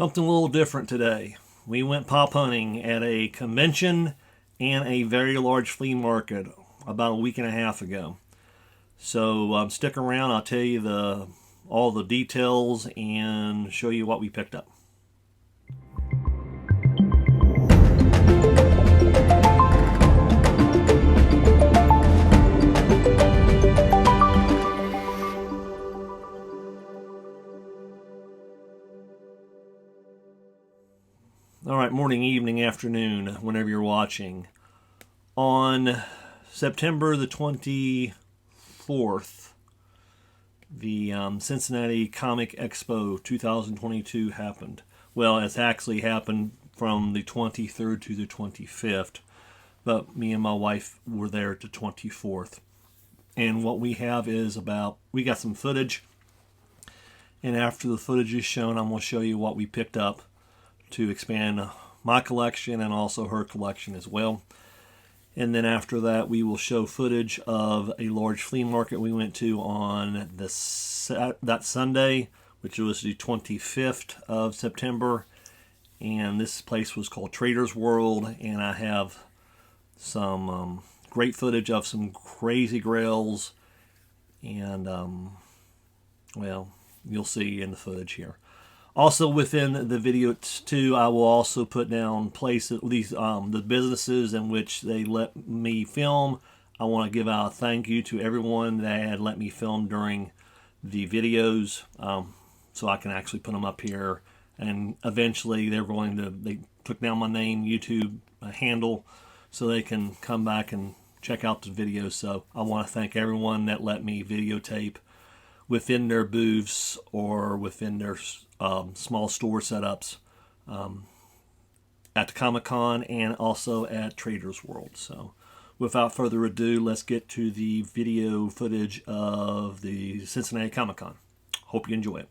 Something a little different today. We went pop hunting at a convention and a very large flea market about a week and a half ago. So stick around. I'll tell you all the details and show you what we picked up. Alright, morning, evening, afternoon, whenever you're watching. On September the 24th, the Cincinnati Comic Expo 2022 happened. Well, it's actually happened from the 23rd to the 25th, but me and my wife were there at the 24th. And what we have is we got some footage, and after the footage is shown, I'm going to show you what we picked up to expand my collection and also her collection as well. And then after that, we will show footage of a large flea market we went to on that Sunday, which was the 25th of September. And this place was called Trader's World, and I have some great footage of some crazy grails, and well, you'll see in the footage here. Also within the video too, I will also put down the businesses in which they let me film. I want to give out a thank you to everyone that had let me film during the videos, so I can actually put them up here. And eventually they took down my name, YouTube handle, so they can come back and check out the videos. So I want to thank everyone that let me videotape within their booths or within their small store setups at the Comic-Con and also at Trader's World. So without further ado, let's get to the video footage of the Cincinnati Comic-Con. Hope you enjoy it.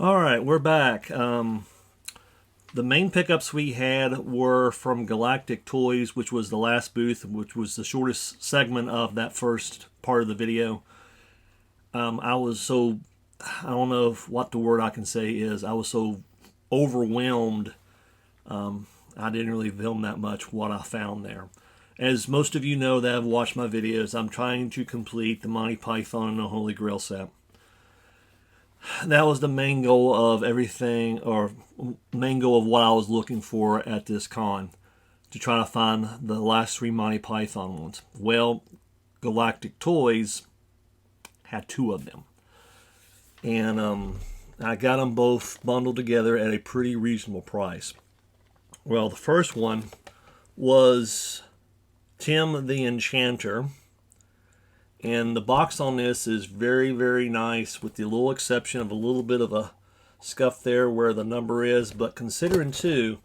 All right, we're back. The main pickups we had were from Galactic Toys, which was the last booth, which was the shortest segment of that first part of the video. I was so, I don't know what the word I can say is, I was so overwhelmed. I didn't really film that much what I found there. As most of you know that have watched my videos, I'm trying to complete the Monty Python and the Holy Grail set. That was the main goal of everything, or main goal of what I was looking for at this con, to try to find the last 3 Monty Python ones. Well, Galactic Toys had 2 of them, and I got them both bundled together at a pretty reasonable price. Well, the first one was Tim the Enchanter. And the box on this is very, very nice, with the little exception of a little bit of a scuff there where the number is. But considering, too,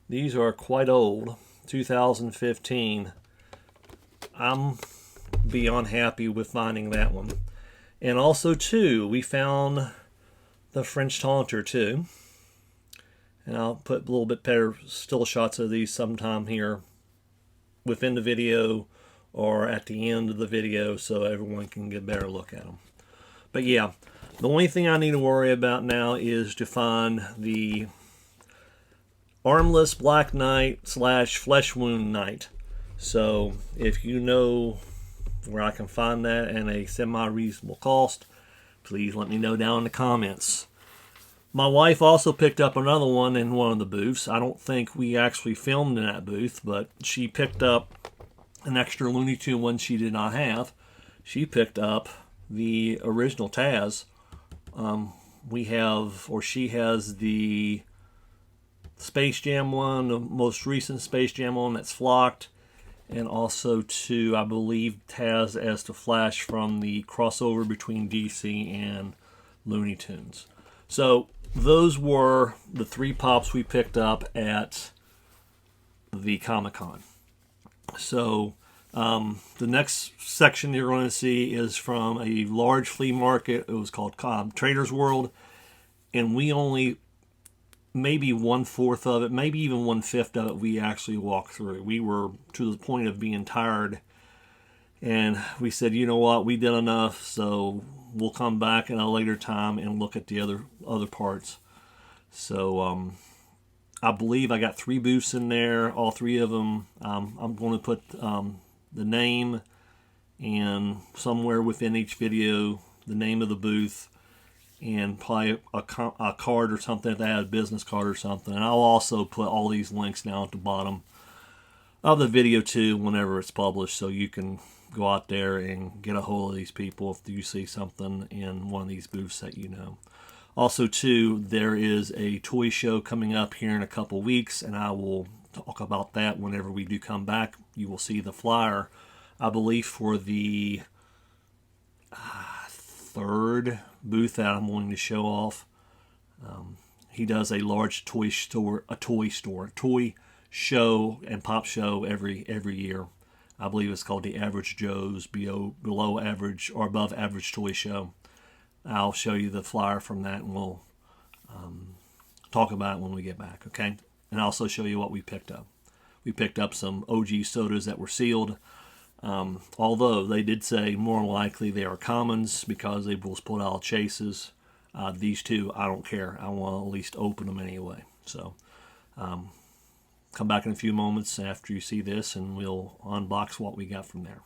these are quite old, 2015, I'm beyond happy with finding that one. And also, too, we found the French Taunter, too. And I'll put a little bit better still shots of these sometime here within the video, or at the end of the video, so everyone can get a better look at them. But yeah, the only thing I need to worry about now is to find the Armless Black Knight / Flesh Wound Knight. So if you know where I can find that at a semi-reasonable cost, please let me know down in the comments. My wife also picked up another one in one of the booths. I don't think we actually filmed in that booth, but she picked up an extra Looney Tune one she did not have. She picked up the original Taz. She has the Space Jam one, the most recent Space Jam one that's flocked, and also too, I believe, Taz as the Flash from the crossover between DC and Looney Tunes. So those were the 3 pops we picked up at the Comic-Con. So the next section you're going to see is from a large flea market. It was called Trader's World, and we only, maybe 1/4 of it, maybe even 1/5 of it, we actually walked through. We were to the point of being tired, and we said, you know what, we did enough, so we'll come back in a later time and look at the other parts. So I believe I got 3 booths in there, all 3 of them. I'm going to put the name, and somewhere within each video, the name of the booth, and probably a card or something, if they had a business card or something. And I'll also put all these links down at the bottom of the video too, whenever it's published, so you can go out there and get a hold of these people if you see something in one of these booths that you know. Also, too, there is a toy show coming up here in a couple weeks, and I will talk about that whenever we do come back. You will see the flyer, I believe, for the 3rd booth that I'm wanting to show off. He does a large toy show and pop show every year. I believe it's called the Average Joe's Below Average or Above Average Toy Show. I'll show you the flyer from that, and we'll talk about it when we get back, okay? And I'll also show you what we picked up. We picked up some OG sodas that were sealed, although they did say more likely they are commons because they will put out chases. These 2, I don't care. I want to at least open them anyway. So come back in a few moments after you see this, and we'll unbox what we got from there.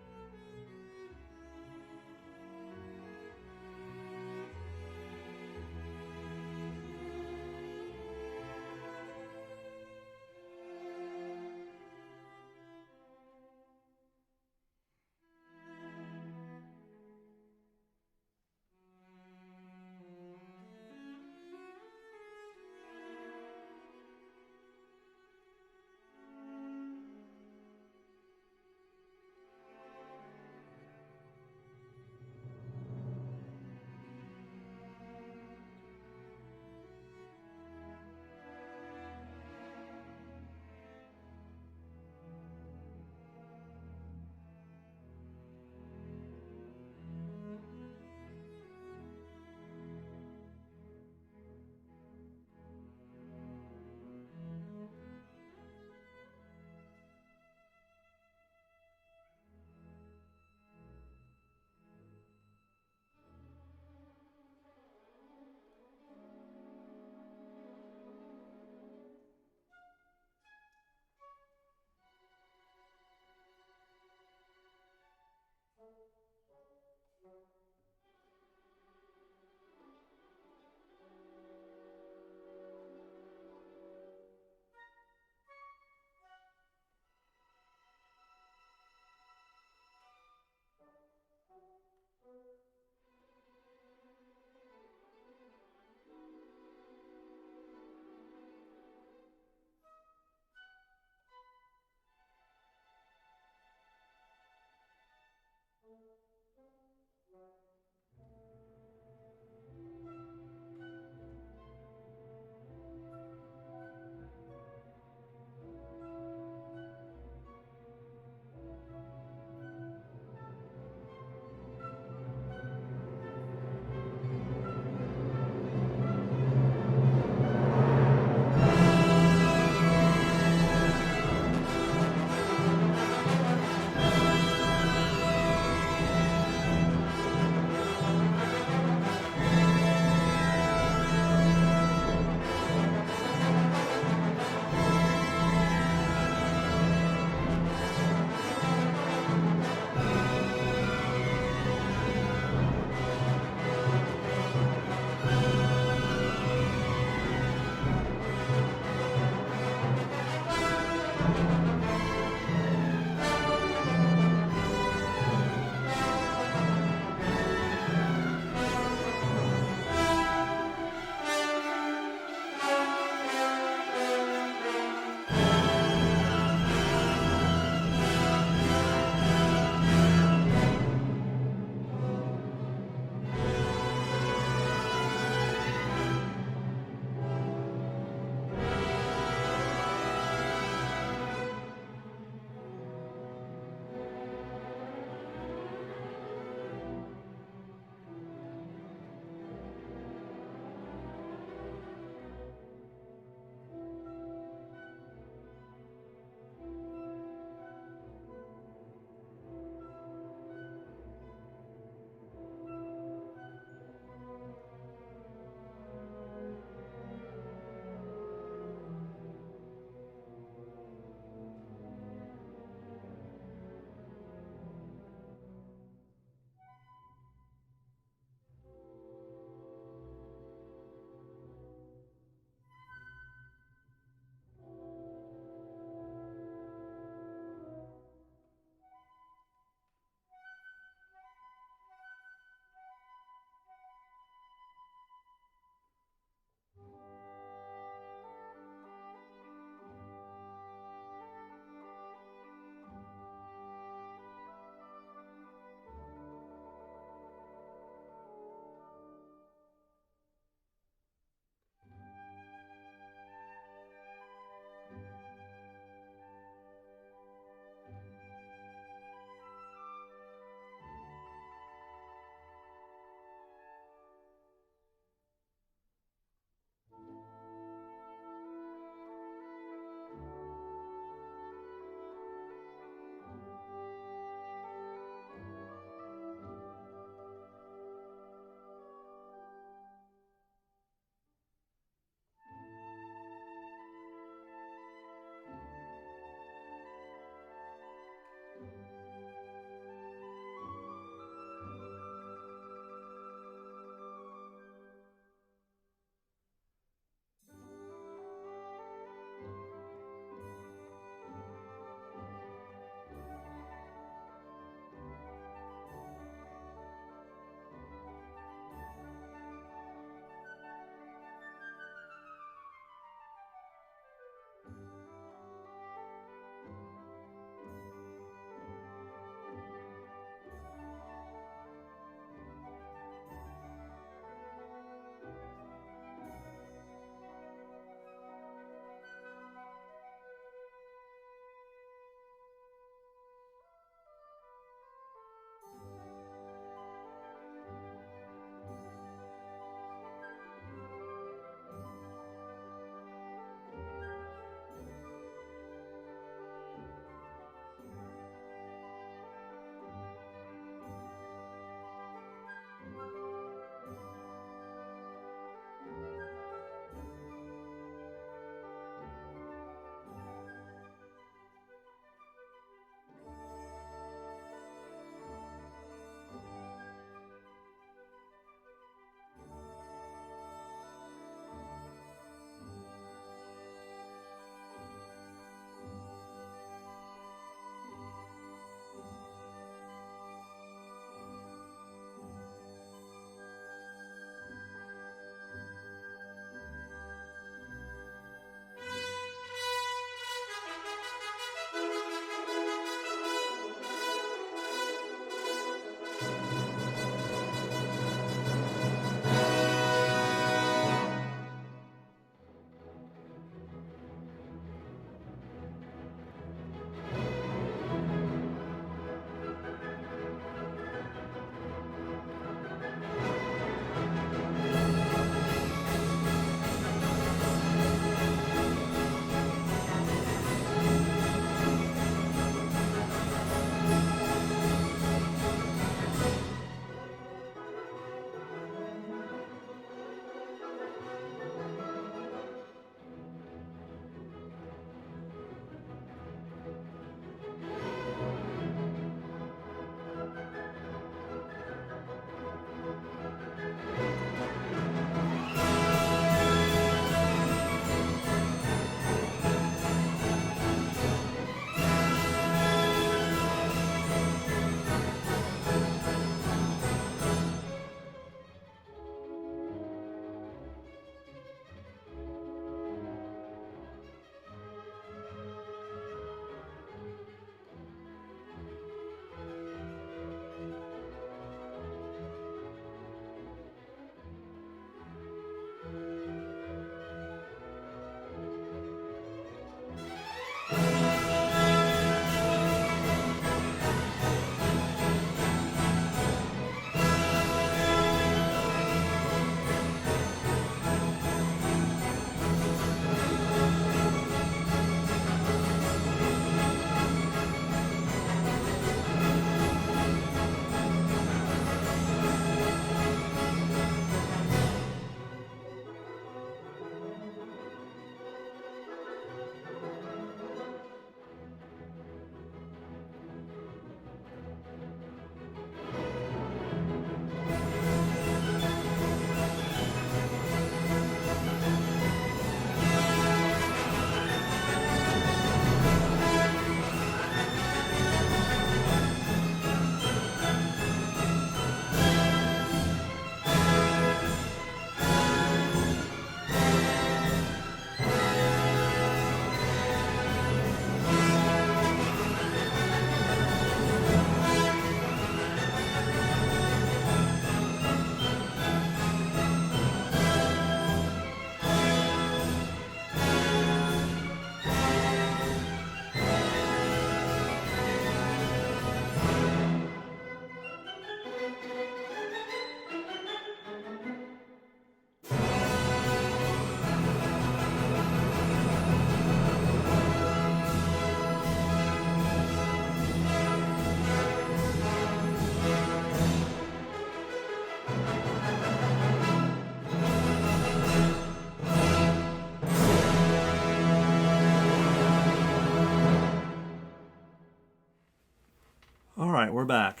back.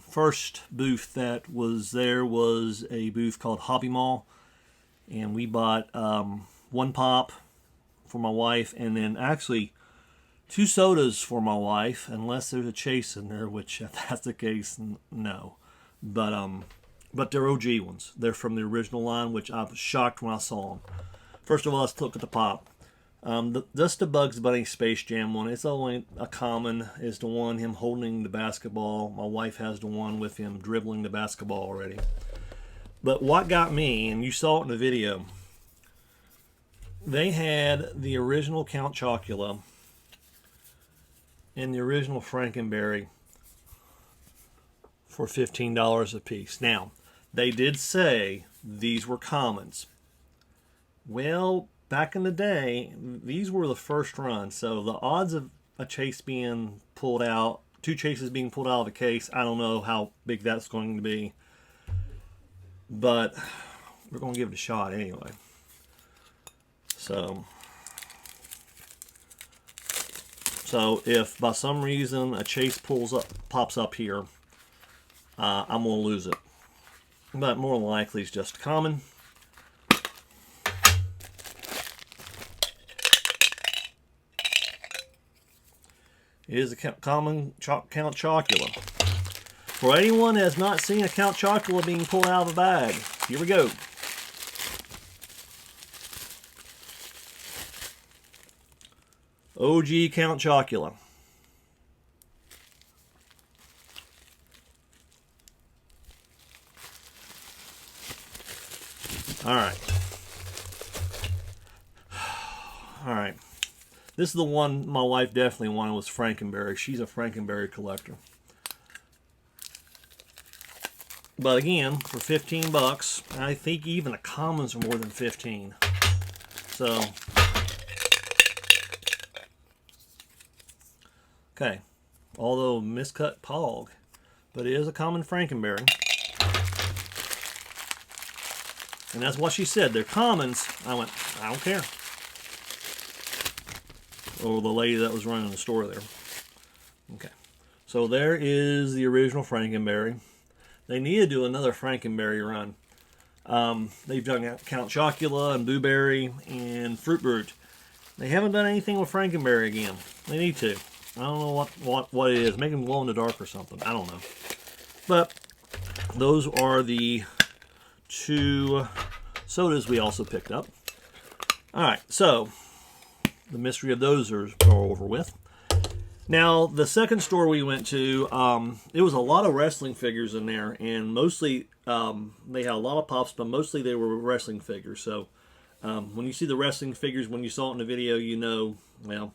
First booth that was there was a booth called Hobby Mall, and we bought one pop for my wife, and then actually 2 sodas for my wife, unless there's a chase in there, which if that's the case, no. But they're OG ones. They're from the original line, which I was shocked when I saw them. First of all, let's look at the pop. Just the Bugs Bunny Space Jam one. It's only a common is the one him holding the basketball. My wife has the one with him dribbling the basketball already. But what got me, and you saw it in the video, they had the original Count Chocula and the original Frankenberry for $15 a piece. Now, they did say these were commons. Well, back in the day, these were the first run, so the odds of a chase being pulled out, 2 chases being pulled out of the case, I don't know how big that's going to be. But we're going to give it a shot anyway. So if by some reason a chase pops up here, I'm going to lose it. But more than likely it's just common. It is a common Count Chocula. For anyone that has not seen a Count Chocula being pulled out of a bag, here we go. OG Count Chocula. Alright. Alright. This is the one my wife definitely wanted, was Frankenberry. She's a Frankenberry collector. But again, for 15 bucks, I think even the commons are more than 15. So, okay. Although miscut Pog, but it is a common Frankenberry. And that's what she said. They're commons. I went, I don't care. Or the lady that was running the store there. Okay. So there is the original Frankenberry. They need to do another Frankenberry run. They've done Count Chocula and Blueberry and Fruit Brute. They haven't done anything with Frankenberry again. They need to. I don't know what it is. Make them glow in the dark or something. I don't know. But those are the 2 sodas we also picked up. Alright, so the mystery of those are over with. Now, the second store we went to, it was a lot of wrestling figures in there, and mostly they had a lot of pops, but mostly they were wrestling figures. So when you see the wrestling figures, when you saw it in the video, you know, well.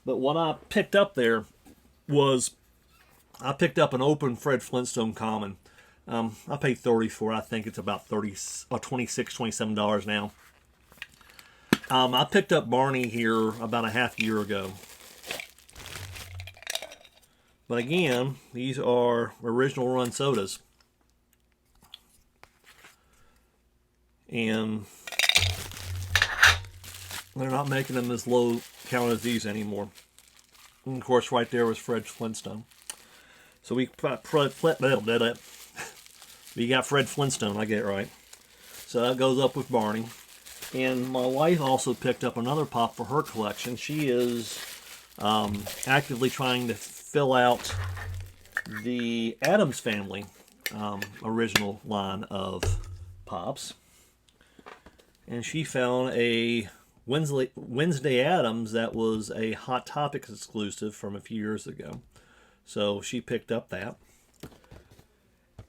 But what I picked up there was, I picked up an open Fred Flintstone common. I paid $30 for it. I think it's about $26, $27 now. I picked up Barney here about a half year ago. But again, these are original run sodas. And they're not making them as low count as these anymore. And of course, right there was Fred Flintstone. So we got Fred Flintstone, I get it right. So that goes up with Barney. And my wife also picked up another pop for her collection. She is actively trying to fill out the Addams Family original line of pops. And she found a Wednesday Addams that was a Hot Topics exclusive from a few years ago. So she picked up that.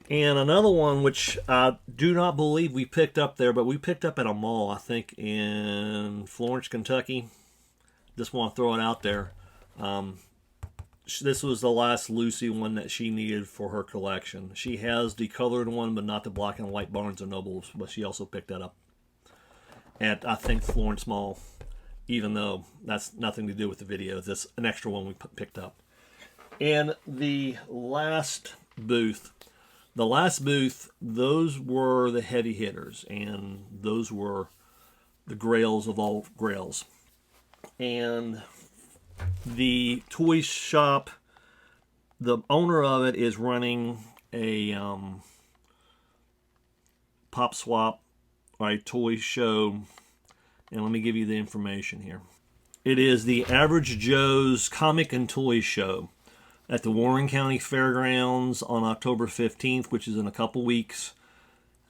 And another one, which I do not believe we picked up there, but we picked up at a mall, I think, in Florence, Kentucky. Just want to throw it out there. This was the last Lucy one that she needed for her collection. She has the colored one, but not the black and white Barnes & Nobles, but she also picked that up at, I think, Florence Mall, even though that's nothing to do with the video. That's an extra one we picked up. And the last booth, those were the heavy hitters, and those were the grails of all grails. And the toy shop, the owner of it is running a pop swap or a toy show, and let me give you the information here. It is the Average Joe's Comic and Toy Show at the Warren County Fairgrounds on October 15th, which is in a couple weeks.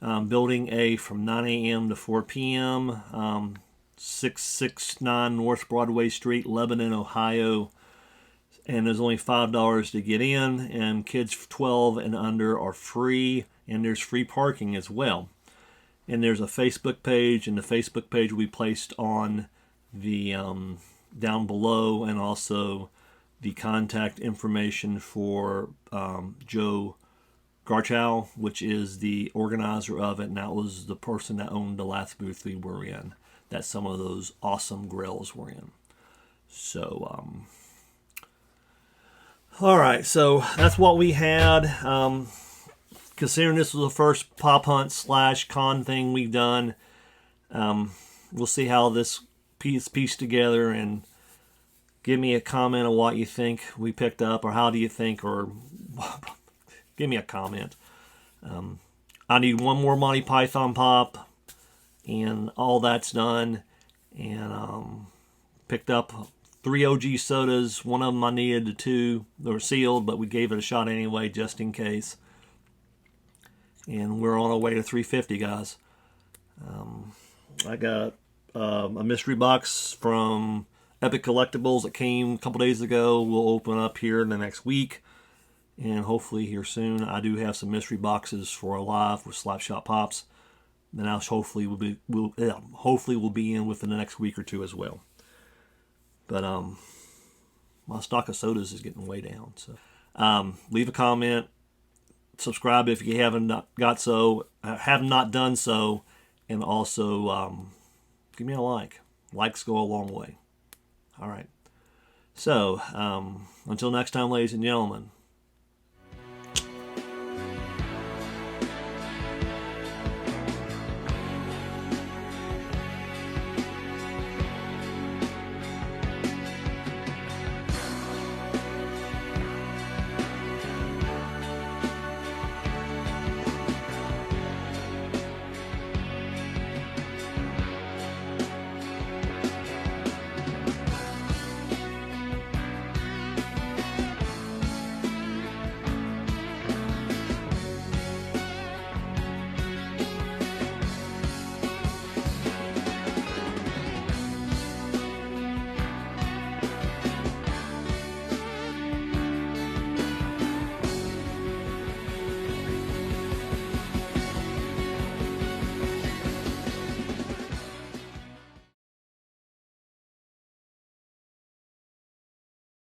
Building A from 9 a.m. to 4 p.m. 669 North Broadway Street, Lebanon, Ohio. And there's only $5 to get in, and kids 12 and under are free, and there's free parking as well. And there's a Facebook page, and the Facebook page will be placed on the down below, and also the contact information for Joe Garchow, which is the organizer of it, and that was the person that owned the last booth we were in, that some of those awesome grills were in. So, all right, so that's what we had. Considering this was the first pop hunt / con thing we've done, we'll see how this piece together, and give me a comment on what you think we picked up, or how do you think, or give me a comment. I need one more Monty Python pop, and all that's done. And picked up 3 OG sodas. One of them I needed, the 2 they were sealed, but we gave it a shot anyway, just in case. And we're on our way to 350, guys. I got a mystery box from Epic Collectibles that came a couple days ago. We'll open up here in the next week, and hopefully here soon. I do have some mystery boxes for a live with Slapshot Pops. Then I'll hopefully will be in within the next week or two as well. But my stock of sodas is getting way down. So leave a comment, subscribe if you haven't have not done so, and also give me a like. Likes go a long way. All right. So until next time, ladies and gentlemen,